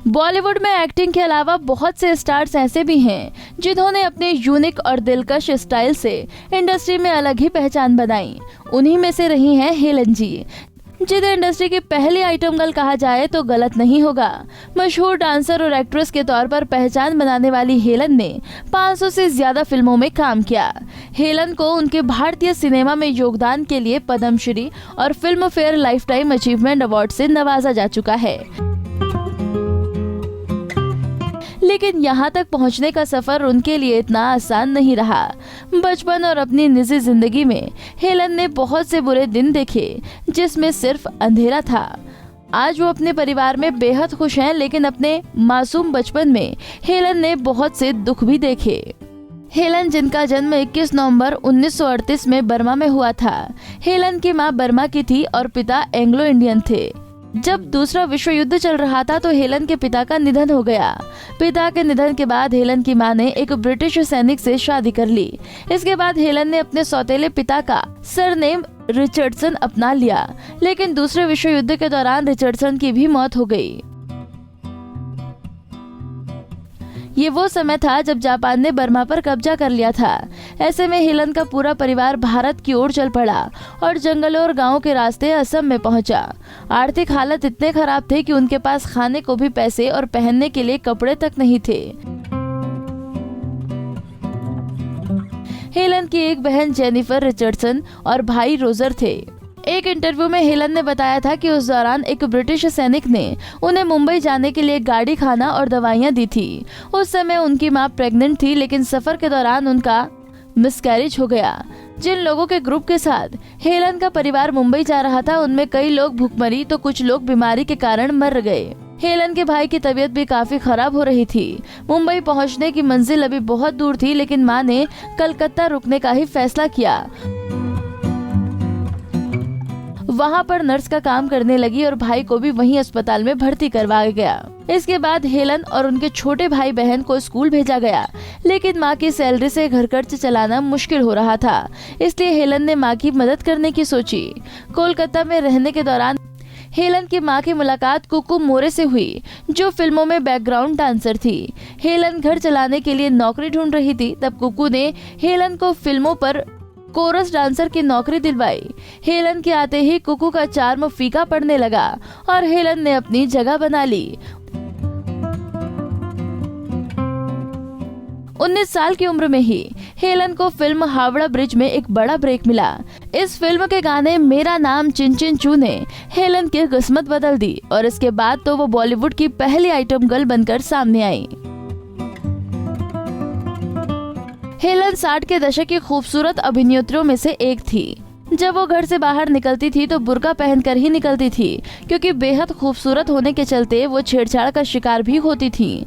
बॉलीवुड में एक्टिंग के अलावा बहुत से स्टार्स ऐसे भी हैं जिन्होंने अपने यूनिक और दिलकश स्टाइल से इंडस्ट्री में अलग ही पहचान बनाई। उन्हीं में से रही हैं हेलन जी, जिन्हें इंडस्ट्री की पहली आइटम गर्ल कहा जाए तो गलत नहीं होगा। मशहूर डांसर और एक्ट्रेस के तौर पर पहचान बनाने वाली हेलन ने 500 से ज्यादा फिल्मों में काम किया। हेलन को उनके भारतीय सिनेमा में योगदान के लिए पद्मश्री और film fair life time achievement award से नवाजा जा चुका है। लेकिन यहाँ तक पहुँचने का सफर उनके लिए इतना आसान नहीं रहा। बचपन और अपनी निजी जिंदगी में हेलन ने बहुत से बुरे दिन देखे, जिसमें सिर्फ अंधेरा था। आज वो अपने परिवार में बेहद खुश हैं, लेकिन अपने मासूम बचपन में हेलन ने बहुत से दुख भी देखे। हेलन, जिनका जन्म 21 नवंबर 1938 में बर्मा में हुआ था। हेलन की मां बर्मा की थी और पिता एंग्लो इंडियन थे। जब दूसरा विश्व युद्ध चल रहा था तो हेलन के पिता का निधन हो गया। पिता के निधन के बाद हेलन की मां ने एक ब्रिटिश सैनिक से शादी कर ली। इसके बाद हेलन ने अपने सौतेले पिता का सरनेम रिचर्डसन अपना लिया, लेकिन दूसरे विश्व युद्ध के दौरान रिचर्डसन की भी मौत हो गई। ये वो समय था जब जापान ने बर्मा पर कब्जा कर लिया था। ऐसे में हेलन का पूरा परिवार भारत की ओर चल पड़ा और जंगलों और गांवों के रास्ते असम में पहुंचा। आर्थिक हालत इतने खराब थे कि उनके पास खाने को भी पैसे और पहनने के लिए कपड़े तक नहीं थे। हेलन की एक बहन जेनिफर रिचर्डसन और भाई रोजर थे। एक इंटरव्यू में हेलन ने बताया था कि उस दौरान एक ब्रिटिश सैनिक ने उन्हें मुंबई जाने के लिए गाड़ी, खाना और दवाइयां दी थी। उस समय उनकी मां प्रेग्नेंट थी, लेकिन सफर के दौरान उनका मिसकैरेज हो गया। जिन लोगों के ग्रुप के साथ हेलन का परिवार मुंबई जा रहा था, उनमें कई लोग भूखमरी तो कुछ लोग बीमारी के कारण मर गए। हेलन के भाई की तबीयत भी काफी खराब हो रही थी। मुंबई पहुंचने की मंजिल अभी बहुत दूर थी, लेकिन मां ने कलकत्ता रुकने का ही फैसला किया। वहाँ पर नर्स का काम करने लगी और भाई को भी वहीं अस्पताल में भर्ती करवाया गया। इसके बाद हेलन और उनके छोटे भाई बहन को स्कूल भेजा गया, लेकिन माँ की सैलरी से घर खर्च चलाना मुश्किल हो रहा था। इसलिए हेलन ने माँ की मदद करने की सोची। कोलकाता में रहने के दौरान हेलन की मां की मुलाकात कुकू मोरे से हुई, जो फिल्मों में बैकग्राउंड डांसर थी। हेलन घर चलाने के लिए नौकरी ढूंढ रही थी, तब कुकू ने हेलन को फिल्मों पर कोरस डांसर की नौकरी दिलवाई। हेलन के आते ही कुकू का चार्म फीका पड़ने लगा और हेलन ने अपनी जगह बना ली। 19 साल की उम्र में ही हेलन को फिल्म हावड़ा ब्रिज में एक बड़ा ब्रेक मिला। इस फिल्म के गाने मेरा नाम चिन चिन चू ने हेलन की किस्मत बदल दी और इसके बाद तो वो बॉलीवुड की पहली आइटम गर्ल बनकर सामने आई। हेलन 60 के दशक की खूबसूरत अभिनेत्रियों में से एक थी। जब वो घर से बाहर निकलती थी तो बुर्का पहनकर ही निकलती थी, क्योंकि बेहद खूबसूरत होने के चलते वो छेड़छाड़ का शिकार भी होती थी।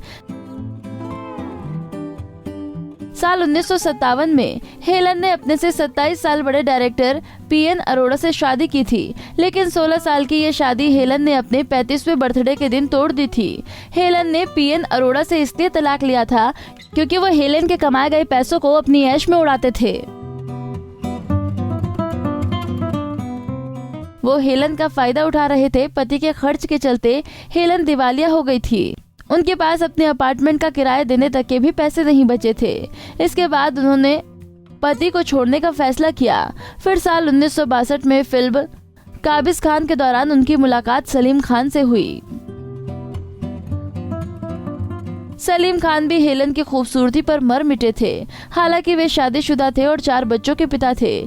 साल 1957 में हेलन ने अपने से 27 साल बड़े डायरेक्टर पीएन अरोड़ा से शादी की थी, लेकिन 16 साल की ये शादी हेलन ने अपने 35वें बर्थडे के दिन तोड़ दी थी। हेलन ने पीएन अरोड़ा से इसलिए तलाक लिया था क्योंकि वो हेलन के कमाए गए पैसों को अपनी ऐश में उड़ाते थे। वो हेलन का फायदा उठा रहे थे। पति के खर्च के चलते हेलन दिवालिया हो गई थी। उनके पास अपने अपार्टमेंट का किराया देने तक के भी पैसे नहीं बचे थे। इसके बाद उन्होंने पति को छोड़ने का फैसला किया। फिर साल 1962 में फिल्म काबिज खान के दौरान उनकी मुलाकात सलीम खान से हुई। सलीम खान भी हेलन की खूबसूरती पर मर मिटे थे। हालांकि वे शादीशुदा थे और 4 बच्चों के पिता थे,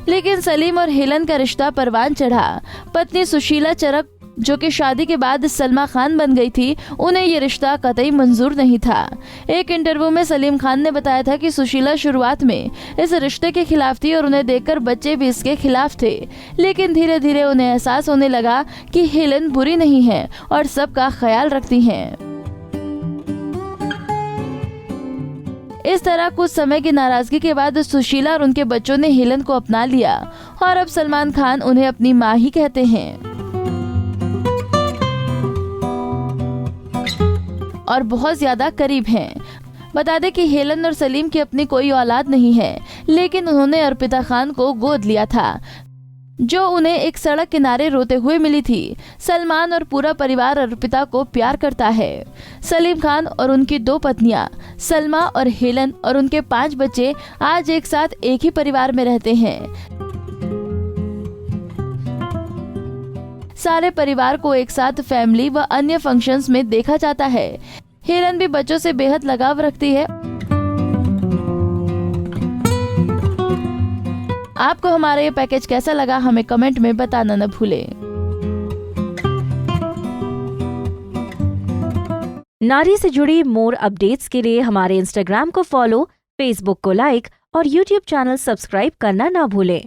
लेकिन सलीम और हेलन का रिश्ता परवान चढ़ा। पत्नी सुशीला चरक, जो कि शादी के बाद सलमा खान बन गई थी, उन्हें ये रिश्ता कतई मंजूर नहीं था। एक इंटरव्यू में सलीम खान ने बताया था कि सुशीला शुरुआत में इस रिश्ते के खिलाफ थी और उन्हें देखकर बच्चे भी इसके खिलाफ थे, लेकिन धीरे धीरे उन्हें एहसास होने लगा कि हेलन बुरी नहीं है और सबका ख्याल रखती हैं। इस तरह कुछ समय की नाराजगी के बाद सुशीला और उनके बच्चों ने हेलन को अपना लिया और अब सलमान खान उन्हें अपनी माँ ही कहते हैं और बहुत ज्यादा करीब हैं। बता दें कि हेलन और सलीम की अपनी कोई औलाद नहीं है, लेकिन उन्होंने अर्पिता खान को गोद लिया था। जो उन्हें एक सड़क किनारे रोते हुए मिली थी। सलमान और पूरा परिवार अर्पिता को प्यार करता है। सलीम खान और उनकी 2 पत्नियां सलमा और हेलन और उनके 5 बच्चे आज एक साथ एक ही परिवार में रहते हैं। सारे परिवार को एक साथ फैमिली व अन्य फंक्शंस में देखा जाता है। हेलन भी बच्चों से बेहद लगाव रखती है। आपको हमारा ये पैकेज कैसा लगा हमें कमेंट में बताना न भूलें। नारी से जुड़ी मोर अपडेट्स के लिए हमारे इंस्टाग्राम को फॉलो, फेसबुक को लाइक और यूट्यूब चैनल सब्सक्राइब करना ना भूलें।